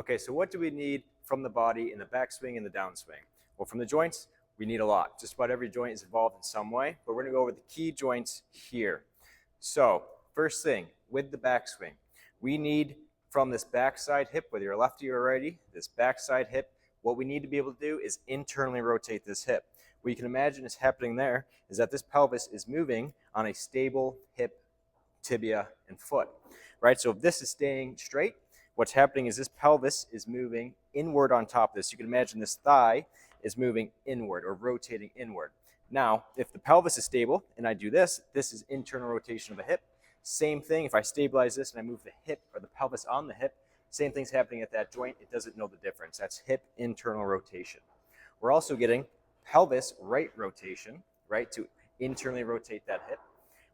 Okay, so what do we need from the body in the backswing and the downswing? Well, from the joints, we need a lot. Just about every joint is involved in some way, but we're gonna go over the key joints here. So, first thing, with the backswing, we need from this backside hip, whether you're a lefty or a righty, this backside hip, what we need to be able to do is internally rotate this hip. What you can imagine is happening there is that this pelvis is moving on a stable hip, tibia, and foot, right? So if this is staying straight, what's happening is this pelvis is moving inward on top of this. You can imagine this thigh is moving inward or rotating inward. Now, if the pelvis is stable and I do this, this is internal rotation of the hip. Same thing, if I stabilize this and I move the hip or the pelvis on the hip, same thing's happening at that joint. It doesn't know the difference. That's hip internal rotation. We're also getting pelvis right rotation, right, to internally rotate that hip.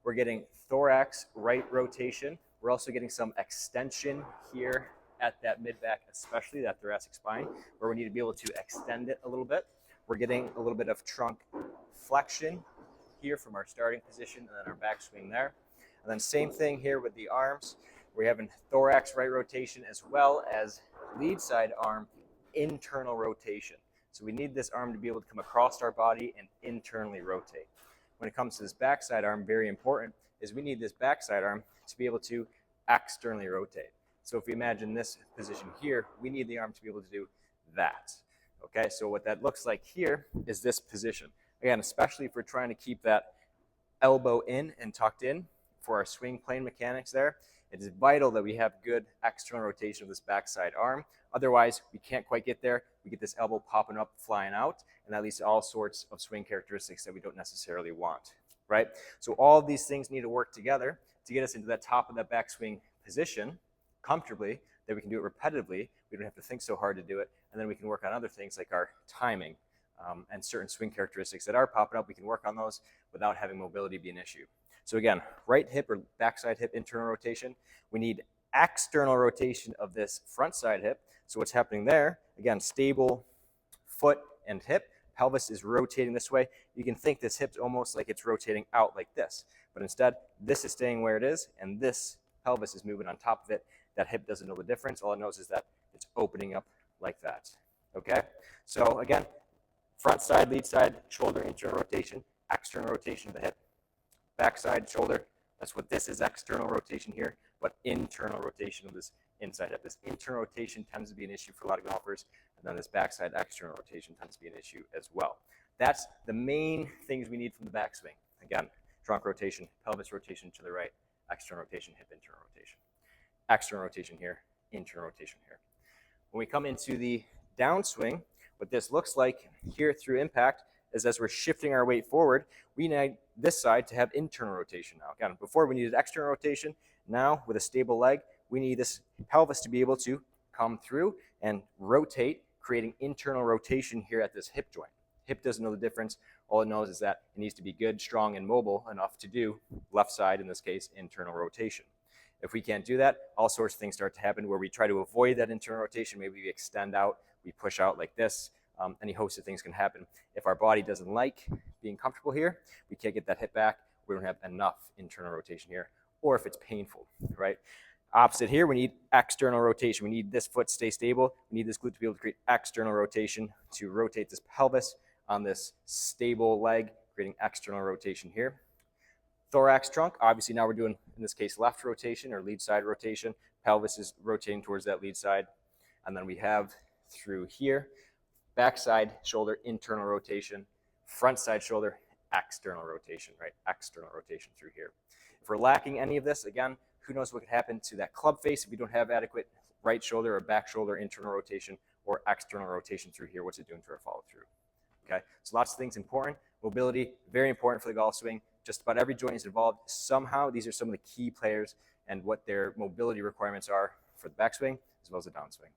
We're getting thorax right rotation. We're also getting some extension here at that mid-back, especially that thoracic spine, where we need to be able to extend it a little bit. We're getting a little bit of trunk flexion here from our starting position and then our backswing there. And then same thing here with the arms. We're having thorax right rotation as well as lead side arm internal rotation. So we need this arm to be able to come across our body and internally rotate. When it comes to this backside arm, very important, is we need this backside arm to be able to externally rotate. So if we imagine this position here, we need the arm to be able to do that. Okay, so what that looks like here is this position. Again, especially if we're trying to keep that elbow in and tucked in for our swing plane mechanics there, it is vital that we have good external rotation of this backside arm. Otherwise, we can't quite get there. We get this elbow popping up, flying out, and that leads to all sorts of swing characteristics that we don't necessarily want, right? So all of these things need to work together to get us into that top of that backswing position comfortably, that we can do it repetitively. We don't have to think so hard to do it. And then we can work on other things like our timing and certain swing characteristics that are popping up. We can work on those without having mobility be an issue. So again, right hip or backside hip internal rotation. We need external rotation of this front side hip. So what's happening there, again, stable foot and hip. Pelvis is rotating this way. You can think this hip's almost like it's rotating out like this. But instead, this is staying where it is, and this pelvis is moving on top of it. That hip doesn't know the difference. All it knows is that it's opening up like that. Okay? So again, front side, lead side, shoulder, internal rotation, external rotation of the hip. Backside, shoulder, that's what this is, external rotation here, but internal rotation of this inside hip. This internal rotation tends to be an issue for a lot of golfers, and then this backside external rotation tends to be an issue as well. That's the main things we need from the backswing. Again, trunk rotation, pelvis rotation to the right, external rotation, hip internal rotation. External rotation here, internal rotation here. When we come into the downswing, what this looks like here through impact is as we're shifting our weight forward, we need this side to have internal rotation now. Again, before we needed external rotation. Now, with a stable leg, we need this pelvis to be able to come through and rotate, creating internal rotation here at this hip joint. Hip doesn't know the difference. All it knows is that it needs to be good, strong, and mobile enough to do left side, in this case, internal rotation. If we can't do that, all sorts of things start to happen where we try to avoid that internal rotation. Maybe we extend out, we push out like this. Any host of things can happen. If our body doesn't like being comfortable here, we can't get that hip back. We don't have enough internal rotation here, or if it's painful, right? Opposite here, we need external rotation. We need this foot to stay stable. We need this glute to be able to create external rotation to rotate this pelvis on this stable leg, creating external rotation here. Thorax trunk, obviously now we're doing, in this case, left rotation or lead side rotation. Pelvis is rotating towards that lead side. And then we have through here, backside shoulder, internal rotation, front side shoulder, external rotation, right? External rotation through here. If we're lacking any of this, again, who knows what could happen to that club face if we don't have adequate right shoulder or back shoulder internal rotation or external rotation through here. What's it doing to our follow through? Okay, so lots of things important. Mobility, very important for the golf swing. Just about every joint is involved somehow. These are some of the key players and what their mobility requirements are for the backswing as well as the downswing.